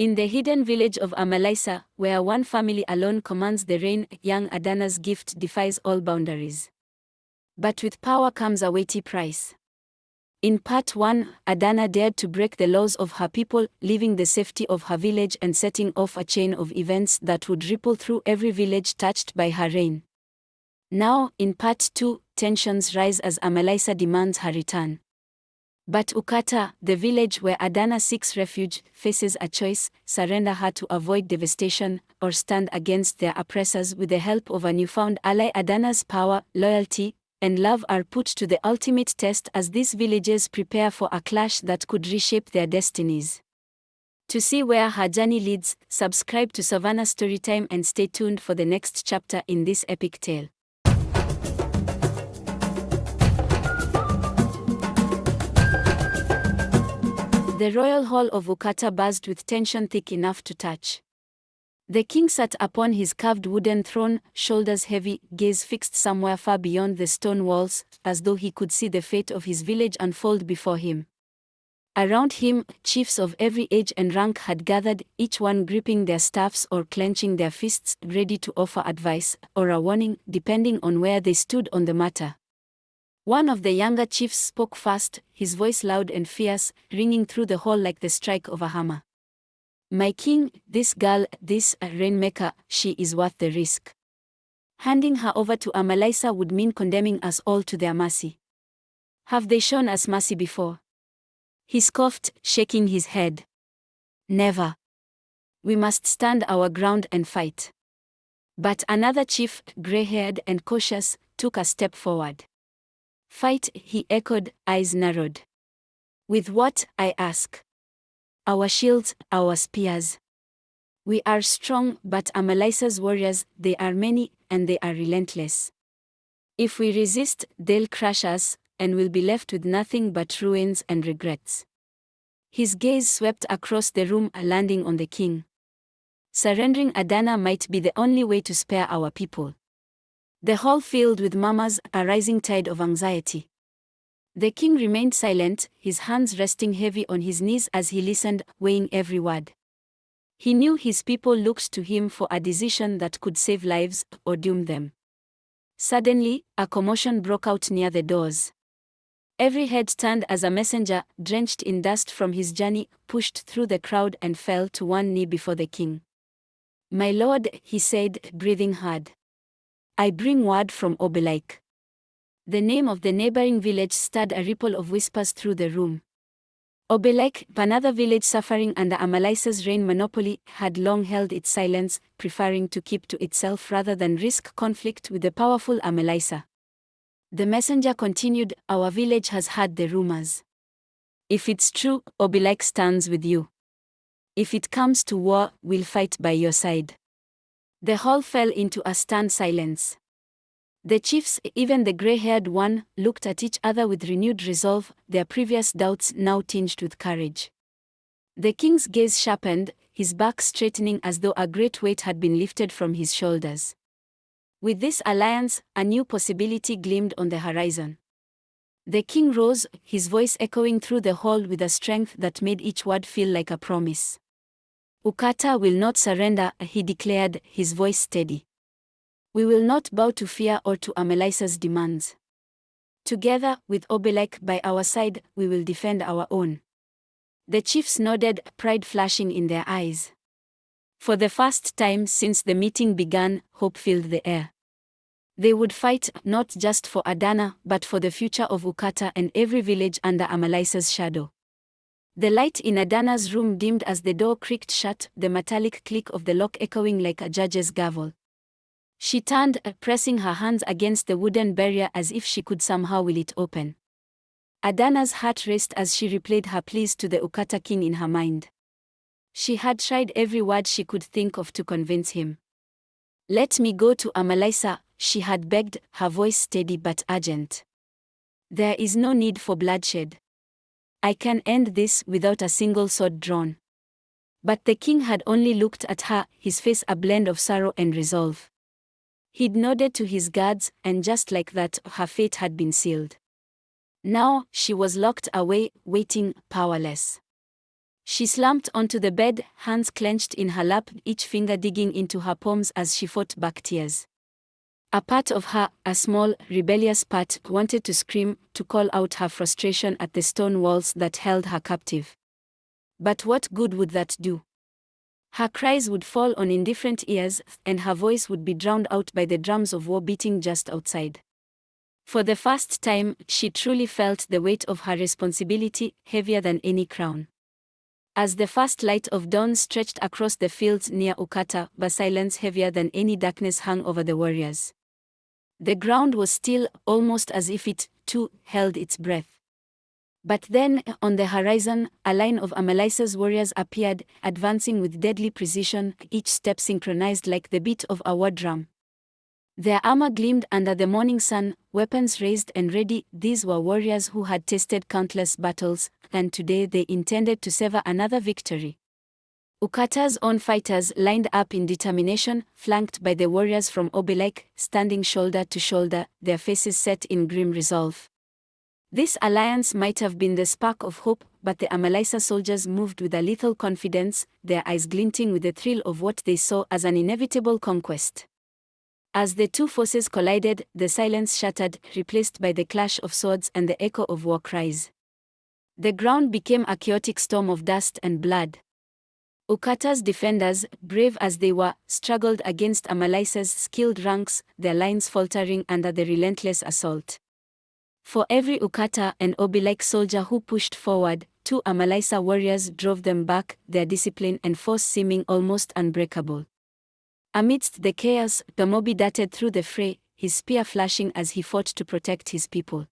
In the hidden village of Amaolisa, where one family alone commands the reign, young Adanna's gift defies all boundaries. But with power comes a weighty price. In part 1, Adanna dared to break the laws of her people, leaving the safety of her village and setting off a chain of events that would ripple through every village touched by her reign. Now, in part 2, tensions rise as Amaolisa demands her return. But Ukata, the village where Adanna seeks refuge, faces a choice: surrender her to avoid devastation, or stand against their oppressors with the help of a newfound ally. Adanna's power, loyalty, and love are put to the ultimate test as these villages prepare for a clash that could reshape their destinies. To see where her journey leads, subscribe to Savannah Storytime and stay tuned for the next chapter in this epic tale. The royal hall of Ukata buzzed with tension thick enough to touch. The king sat upon his carved wooden throne, shoulders heavy, gaze fixed somewhere far beyond the stone walls, as though he could see the fate of his village unfold before him. Around him, chiefs of every age and rank had gathered, each one gripping their staffs or clenching their fists, ready to offer advice or a warning, depending on where they stood on the matter. One of the younger chiefs spoke fast, his voice loud and fierce, ringing through the hall like the strike of a hammer. "My king, this girl, this Rainmaker, she is worth the risk. Handing her over to Amaolisa would mean condemning us all to their mercy. Have they shown us mercy before?" He scoffed, shaking his head. "Never. We must stand our ground and fight." But another chief, gray-haired and cautious, took a step forward. "Fight," he echoed, eyes narrowed. "With what, I ask?" "Our shields, our spears. We are strong, but Amaolisa's warriors, they are many, and they are relentless. If we resist, they'll crush us, and we'll be left with nothing but ruins and regrets." His gaze swept across the room, landing on the king. "Surrendering Adanna might be the only way to spare our people." The hall filled with murmurs, a rising tide of anxiety. The king remained silent, his hands resting heavy on his knees as he listened, weighing every word. He knew his people looked to him for a decision that could save lives or doom them. Suddenly, a commotion broke out near the doors. Every head turned as a messenger, drenched in dust from his journey, pushed through the crowd and fell to one knee before the king. "My lord," he said, breathing hard. "I bring word from Obelik." The name of the neighboring village stirred a ripple of whispers through the room. Obelik, another village suffering under Amaolisa's reign monopoly, had long held its silence, preferring to keep to itself rather than risk conflict with the powerful Amaolisa. The messenger continued, "Our village has heard the rumors. If it's true, Obelik stands with you. If it comes to war, we'll fight by your side." The hall fell into a stunned silence. The chiefs, even the gray-haired one, looked at each other with renewed resolve, their previous doubts now tinged with courage. The king's gaze sharpened, his back straightening as though a great weight had been lifted from his shoulders. With this alliance, a new possibility gleamed on the horizon. The king rose, his voice echoing through the hall with a strength that made each word feel like a promise. "Ukata will not surrender," he declared, his voice steady. "We will not bow to fear or to Amaolisa's demands. Together, with Obelik by our side, we will defend our own." The chiefs nodded, pride flashing in their eyes. For the first time since the meeting began, hope filled the air. They would fight, not just for Adanna, but for the future of Ukata and every village under Amaolisa's shadow. The light in Adanna's room dimmed as the door creaked shut, the metallic click of the lock echoing like a judge's gavel. She turned, pressing her hands against the wooden barrier as if she could somehow will it open. Adanna's heart raced as she replayed her pleas to the Ukata king in her mind. She had tried every word she could think of to convince him. "Let me go to Amaolisa," she had begged, her voice steady but urgent. "There is no need for bloodshed. I can end this without a single sword drawn." But the king had only looked at her, his face a blend of sorrow and resolve. He'd nodded to his guards, and just like that, her fate had been sealed. Now, she was locked away, waiting, powerless. She slumped onto the bed, hands clenched in her lap, each finger digging into her palms as she fought back tears. A part of her, a small, rebellious part, wanted to scream, to call out her frustration at the stone walls that held her captive. But what good would that do? Her cries would fall on indifferent ears, and her voice would be drowned out by the drums of war beating just outside. For the first time, she truly felt the weight of her responsibility, heavier than any crown. As the first light of dawn stretched across the fields near Ukata, but silence heavier than any darkness hung over the warriors. The ground was still, almost as if it, too, held its breath. But then, on the horizon, a line of Amaolisa's warriors appeared, advancing with deadly precision, each step synchronized like the beat of a war drum. Their armor gleamed under the morning sun, weapons raised and ready. These were warriors who had tasted countless battles, and today they intended to savor another victory. Ukata's own fighters lined up in determination, flanked by the warriors from Obi, standing shoulder to shoulder, their faces set in grim resolve. This alliance might have been the spark of hope, but the Amaolisa soldiers moved with a lethal confidence, their eyes glinting with the thrill of what they saw as an inevitable conquest. As the two forces collided, the silence shattered, replaced by the clash of swords and the echo of war cries. The ground became a chaotic storm of dust and blood. Ukata's defenders, brave as they were, struggled against Amaolisa's skilled ranks, their lines faltering under the relentless assault. For every Ukata and Obi soldier who pushed forward, two Amaolisa warriors drove them back, their discipline and force seeming almost unbreakable. Amidst the chaos, Amobi darted through the fray, his spear flashing as he fought to protect his people.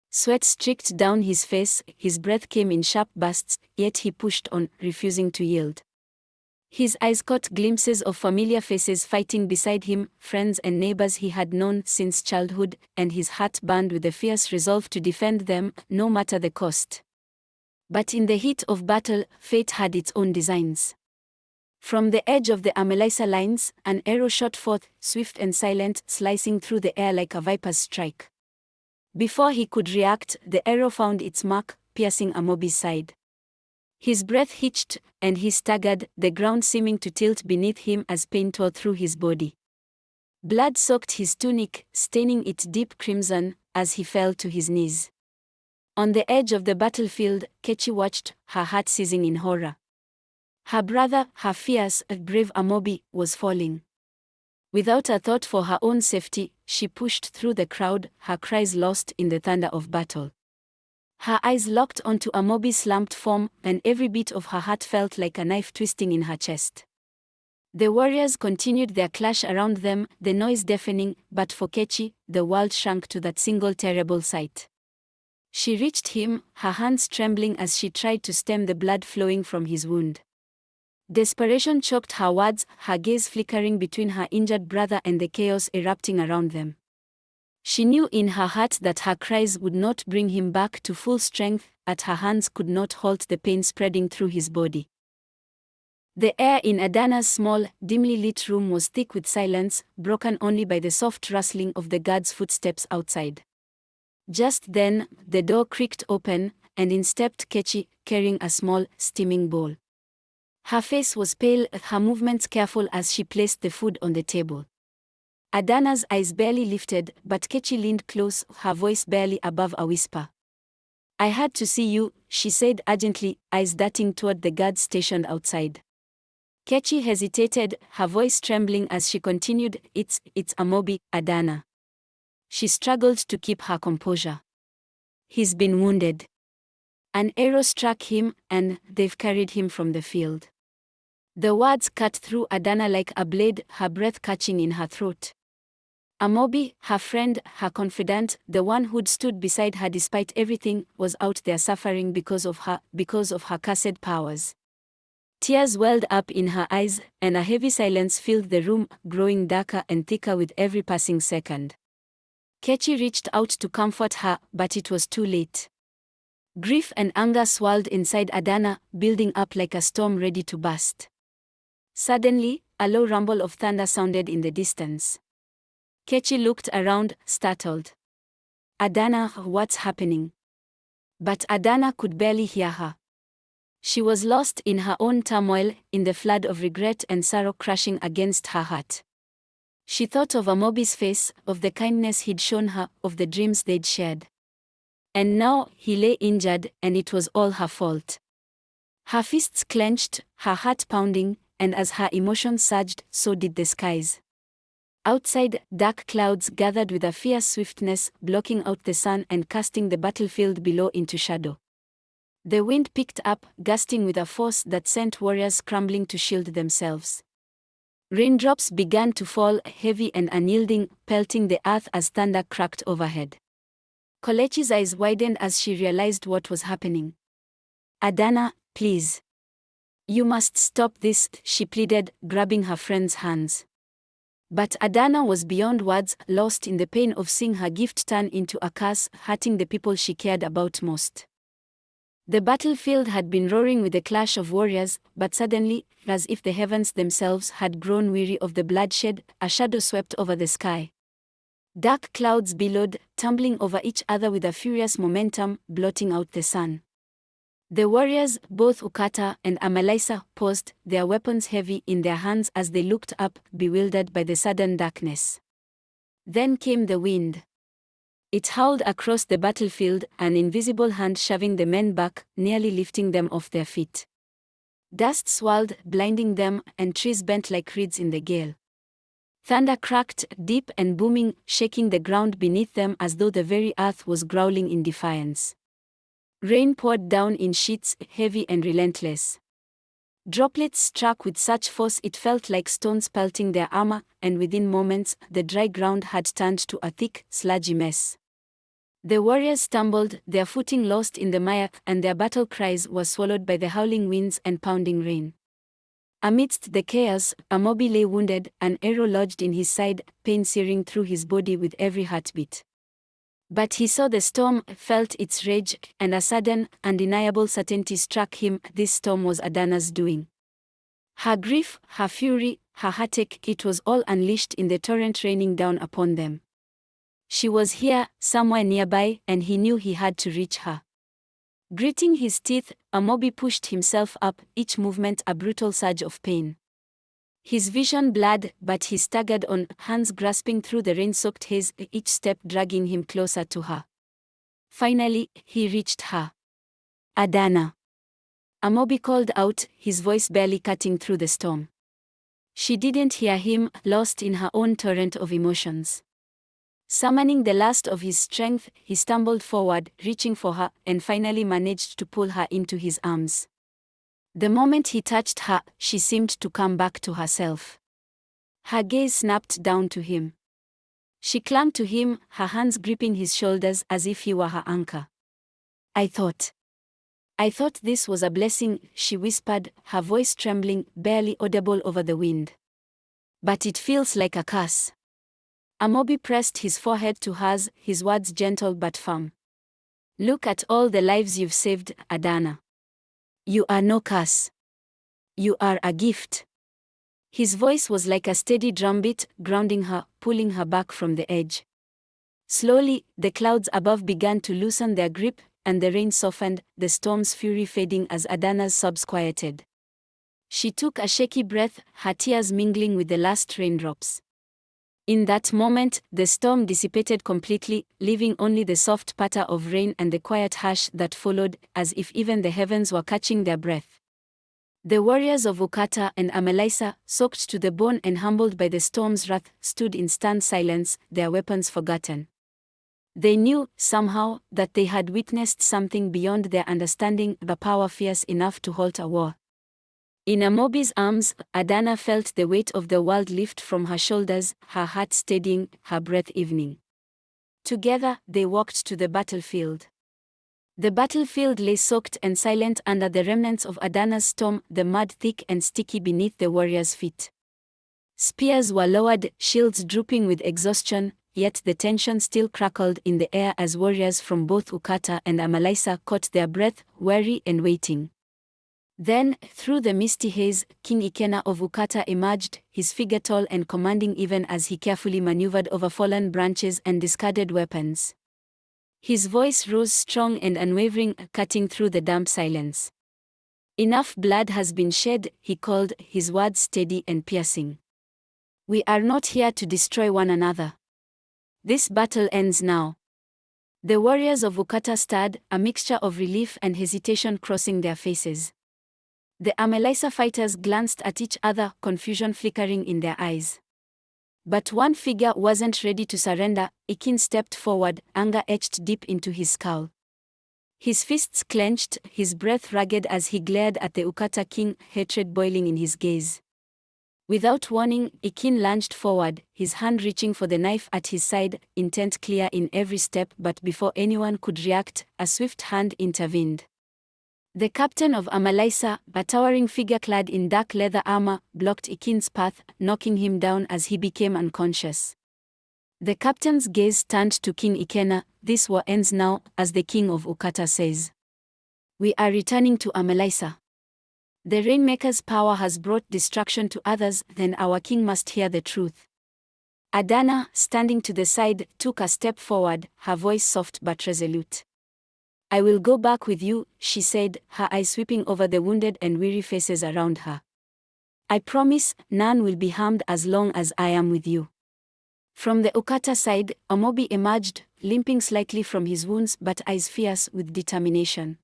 Sweat streaked down his face, his breath came in sharp bursts, yet he pushed on, refusing to yield. His eyes caught glimpses of familiar faces fighting beside him, friends and neighbors he had known since childhood, and his heart burned with a fierce resolve to defend them, no matter the cost. But in the heat of battle, fate had its own designs. From the edge of the Amaolisa lines, an arrow shot forth, swift and silent, slicing through the air like a viper's strike. Before he could react, the arrow found its mark, piercing Amobi's side. His breath hitched, and he staggered, the ground seeming to tilt beneath him as pain tore through his body. Blood soaked his tunic, staining it deep crimson, as he fell to his knees. On the edge of the battlefield, Kechi watched, her heart seizing in horror. Her brother, her fierce, brave Amobi, was falling. Without a thought for her own safety, she pushed through the crowd, her cries lost in the thunder of battle. Her eyes locked onto Amobi's slumped form, and every beat of her heart felt like a knife twisting in her chest. The warriors continued their clash around them, the noise deafening, but for Kechi, the world shrank to that single terrible sight. She reached him, her hands trembling as she tried to stem the blood flowing from his wound. Desperation choked her words, her gaze flickering between her injured brother and the chaos erupting around them. She knew in her heart that her cries would not bring him back to full strength, that her hands could not halt the pain spreading through his body. The air in Adanna's small, dimly lit room was thick with silence, broken only by the soft rustling of the guards' footsteps outside. Just then, the door creaked open, and in stepped Kechi, carrying a small, steaming bowl. Her face was pale, her movements careful as she placed the food on the table. Adanna's eyes barely lifted, but Kechi leaned close, her voice barely above a whisper. "I had to see you," she said urgently, eyes darting toward the guards stationed outside. Kechi hesitated, her voice trembling as she continued, It's Amobi, Adanna." She struggled to keep her composure. "He's been wounded. An arrow struck him, and they've carried him from the field." The words cut through Adanna like a blade, her breath catching in her throat. Amobi, her friend, her confidant, the one who'd stood beside her despite everything, was out there suffering because of her cursed powers. Tears welled up in her eyes, and a heavy silence filled the room, growing darker and thicker with every passing second. Kechi reached out to comfort her, but it was too late. Grief and anger swirled inside Adanna, building up like a storm ready to burst. Suddenly, a low rumble of thunder sounded in the distance. Kechi looked around, startled. "Adanna, what's happening?" But Adanna could barely hear her. She was lost in her own turmoil, in the flood of regret and sorrow crashing against her heart. She thought of Amobi's face, of the kindness he'd shown her, of the dreams they'd shared. And now, he lay injured, and it was all her fault. Her fists clenched, her heart pounding, and as her emotions surged, so did the skies. Outside, dark clouds gathered with a fierce swiftness, blocking out the sun and casting the battlefield below into shadow. The wind picked up, gusting with a force that sent warriors scrambling to shield themselves. Raindrops began to fall, heavy and unyielding, pelting the earth as thunder cracked overhead. Kolechi's eyes widened as she realized what was happening. "Adanna, please. You must stop this," she pleaded, grabbing her friend's hands. But Adanna was beyond words, lost in the pain of seeing her gift turn into a curse, hurting the people she cared about most. The battlefield had been roaring with the clash of warriors, but suddenly, as if the heavens themselves had grown weary of the bloodshed, a shadow swept over the sky. Dark clouds billowed, tumbling over each other with a furious momentum, blotting out the sun. The warriors, both Ukata and Amaolisa, paused, their weapons heavy in their hands as they looked up, bewildered by the sudden darkness. Then came the wind. It howled across the battlefield, an invisible hand shoving the men back, nearly lifting them off their feet. Dust swirled, blinding them, and trees bent like reeds in the gale. Thunder cracked, deep and booming, shaking the ground beneath them as though the very earth was growling in defiance. Rain poured down in sheets, heavy and relentless. Droplets struck with such force it felt like stones pelting their armor, and within moments, the dry ground had turned to a thick, sludgy mess. The warriors stumbled, their footing lost in the mire, and their battle cries were swallowed by the howling winds and pounding rain. Amidst the chaos, Amobi lay wounded, an arrow lodged in his side, pain searing through his body with every heartbeat. But he saw the storm, felt its rage, and a sudden, undeniable certainty struck him: this storm was Adanna's doing. Her grief, her fury, her heartache, it was all unleashed in the torrent raining down upon them. She was here, somewhere nearby, and he knew he had to reach her. Gritting his teeth, Amobi pushed himself up, each movement a brutal surge of pain. His vision blurred, but he staggered on, hands grasping through the rain-soaked haze, each step dragging him closer to her. Finally, he reached her. "Adanna!" Amobi called out, his voice barely cutting through the storm. She didn't hear him, lost in her own torrent of emotions. Summoning the last of his strength, he stumbled forward, reaching for her, and finally managed to pull her into his arms. The moment he touched her, she seemed to come back to herself. Her gaze snapped down to him. She clung to him, her hands gripping his shoulders as if he were her anchor. I thought this was a blessing," she whispered, her voice trembling, barely audible over the wind. "But it feels like a curse." Amobi pressed his forehead to hers, his words gentle but firm. "Look at all the lives you've saved, Adanna. You are no curse. You are a gift." His voice was like a steady drumbeat, grounding her, pulling her back from the edge. Slowly, the clouds above began to loosen their grip, and the rain softened, the storm's fury fading as Adanna's sobs quieted. She took a shaky breath, her tears mingling with the last raindrops. In that moment, the storm dissipated completely, leaving only the soft patter of rain and the quiet hush that followed, as if even the heavens were catching their breath. The warriors of Ukata and Amaolisa, soaked to the bone and humbled by the storm's wrath, stood in stunned silence, their weapons forgotten. They knew, somehow, that they had witnessed something beyond their understanding, a power fierce enough to halt a war. In Amobi's arms, Adanna felt the weight of the world lift from her shoulders, her heart steadying, her breath evening. Together, they walked to the battlefield. The battlefield lay soaked and silent under the remnants of Adanna's storm, the mud thick and sticky beneath the warriors' feet. Spears were lowered, shields drooping with exhaustion, yet the tension still crackled in the air as warriors from both Ukata and Amaolisa caught their breath, weary and waiting. Then, through the misty haze, King Ikena of Ukata emerged, his figure tall and commanding even as he carefully maneuvered over fallen branches and discarded weapons. His voice rose strong and unwavering, cutting through the damp silence. Enough blood has been shed, he called, his words steady and piercing. We are not here to destroy one another. This battle ends now. The warriors of Ukata stared, a mixture of relief and hesitation crossing their faces. The Amaolisa fighters glanced at each other, confusion flickering in their eyes. But one figure wasn't ready to surrender. Ikin stepped forward, anger etched deep into his skull. His fists clenched, his breath ragged as he glared at the Ukata king, hatred boiling in his gaze. Without warning, Ikin lunged forward, his hand reaching for the knife at his side, intent clear in every step, but before anyone could react, a swift hand intervened. The captain of Amaolisa, a towering figure clad in dark leather armor, blocked Ikin's path, knocking him down as he became unconscious. The captain's gaze turned to King Ikena. This war ends now, as the king of Ukata says. We are returning to Amaolisa. The Rainmaker's power has brought destruction to others, then our king must hear the truth. Adanna, standing to the side, took a step forward, her voice soft but resolute. I will go back with you, she said, her eyes sweeping over the wounded and weary faces around her. I promise, none will be harmed as long as I am with you. From the Ukata side, Amobi emerged, limping slightly from his wounds but eyes fierce with determination.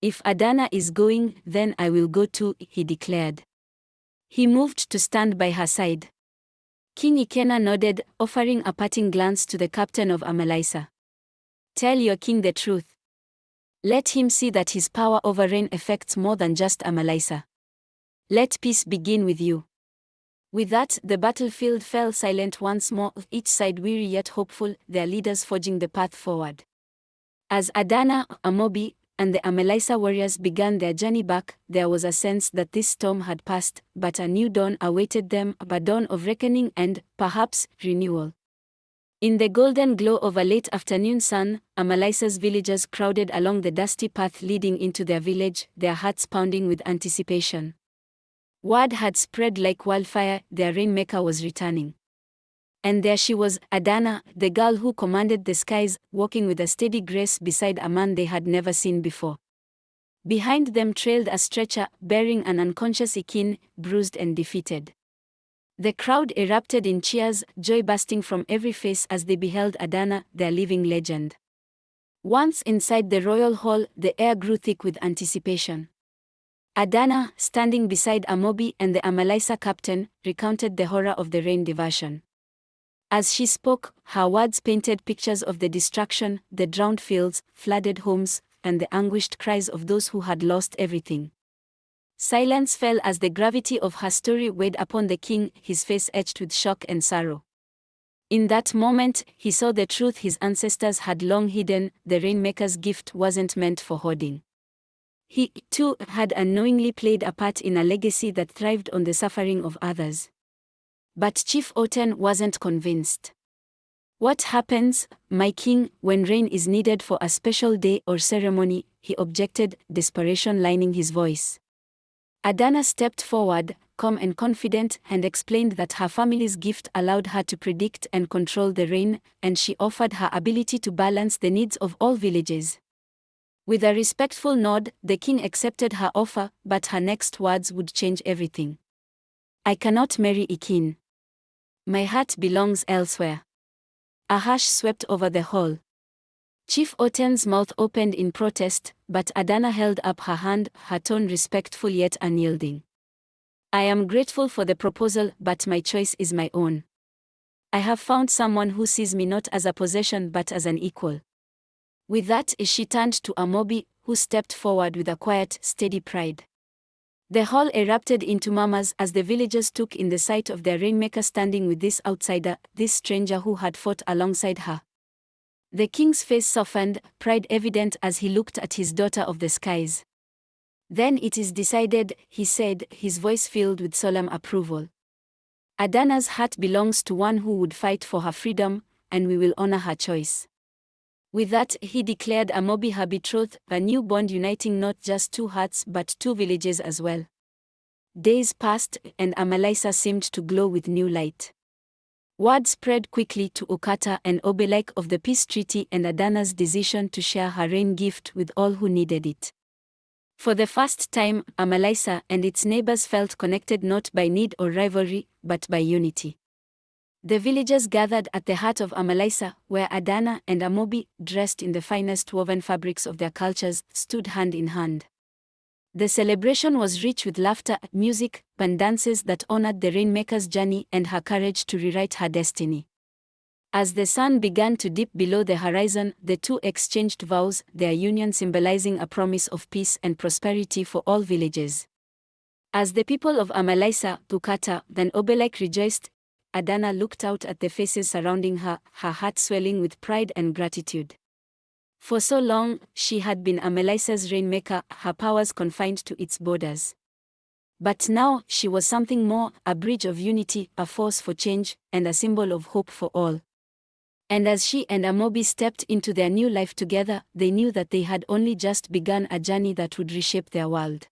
If Adanna is going, then I will go too, he declared. He moved to stand by her side. King Ikena nodded, offering a parting glance to the captain of Amaolisa. Tell your king the truth. Let him see that his power over Rain affects more than just Amaolisa. Let peace begin with you. With that, the battlefield fell silent once more, each side weary yet hopeful, their leaders forging the path forward. As Adanna, Amobi, and the Amaolisa warriors began their journey back, there was a sense that this storm had passed, but a new dawn awaited them, a dawn of reckoning and, perhaps, renewal. In the golden glow of a late afternoon sun, Amaolisa's villagers crowded along the dusty path leading into their village, their hearts pounding with anticipation. Word had spread like wildfire, their Rainmaker was returning. And there she was, Adanna, the girl who commanded the skies, walking with a steady grace beside a man they had never seen before. Behind them trailed a stretcher, bearing an unconscious Ikin, bruised and defeated. The crowd erupted in cheers, joy bursting from every face as they beheld Adanna, their living legend. Once inside the royal hall, the air grew thick with anticipation. Adanna, standing beside Amobi and the Amaolisa captain, recounted the horror of the rain diversion. As she spoke, her words painted pictures of the destruction, the drowned fields, flooded homes, and the anguished cries of those who had lost everything. Silence fell as the gravity of her story weighed upon the king, his face etched with shock and sorrow. In that moment, he saw the truth his ancestors had long hidden: the Rainmaker's gift wasn't meant for hoarding. He, too, had unknowingly played a part in a legacy that thrived on the suffering of others. But Chief Oten wasn't convinced. What happens, my king, when rain is needed for a special day or ceremony? He objected, desperation lining his voice. Adanna stepped forward, calm and confident, and explained that her family's gift allowed her to predict and control the rain, and she offered her ability to balance the needs of all villages. With a respectful nod, the king accepted her offer, but her next words would change everything. I cannot marry Ikin. My heart belongs elsewhere. A hush swept over the hall. Chief Oten's mouth opened in protest, but Adanna held up her hand, her tone respectful yet unyielding. I am grateful for the proposal, but my choice is my own. I have found someone who sees me not as a possession but as an equal. With that, she turned to Amobi, who stepped forward with a quiet, steady pride. The hall erupted into murmurs as the villagers took in the sight of their Rainmaker standing with this outsider, this stranger who had fought alongside her. The king's face softened, pride evident as he looked at his daughter of the skies. Then it is decided, he said, his voice filled with solemn approval. Adanna's heart belongs to one who would fight for her freedom, and we will honor her choice. With that, he declared Amobi her betrothed, a new bond uniting not just two hearts but two villages as well. Days passed, and Amaolisa seemed to glow with new light. Word spread quickly to Ukata and Amobi of the peace treaty and Adanna's decision to share her rain gift with all who needed it. For the first time, Amaolisa and its neighbors felt connected not by need or rivalry, but by unity. The villagers gathered at the heart of Amaolisa, where Adanna and Amobi, dressed in the finest woven fabrics of their cultures, stood hand in hand. The celebration was rich with laughter, music, and dances that honored the Rainmaker's journey and her courage to rewrite her destiny. As the sun began to dip below the horizon, the two exchanged vows, their union symbolizing a promise of peace and prosperity for all villages. As the people of Amaolisa, Ukata, and Amobi rejoiced, Adanna looked out at the faces surrounding her, her heart swelling with pride and gratitude. For so long, she had been Amaolisa's rainmaker, her powers confined to its borders. But now, she was something more, a bridge of unity, a force for change, and a symbol of hope for all. And as she and Amobi stepped into their new life together, they knew that they had only just begun a journey that would reshape their world.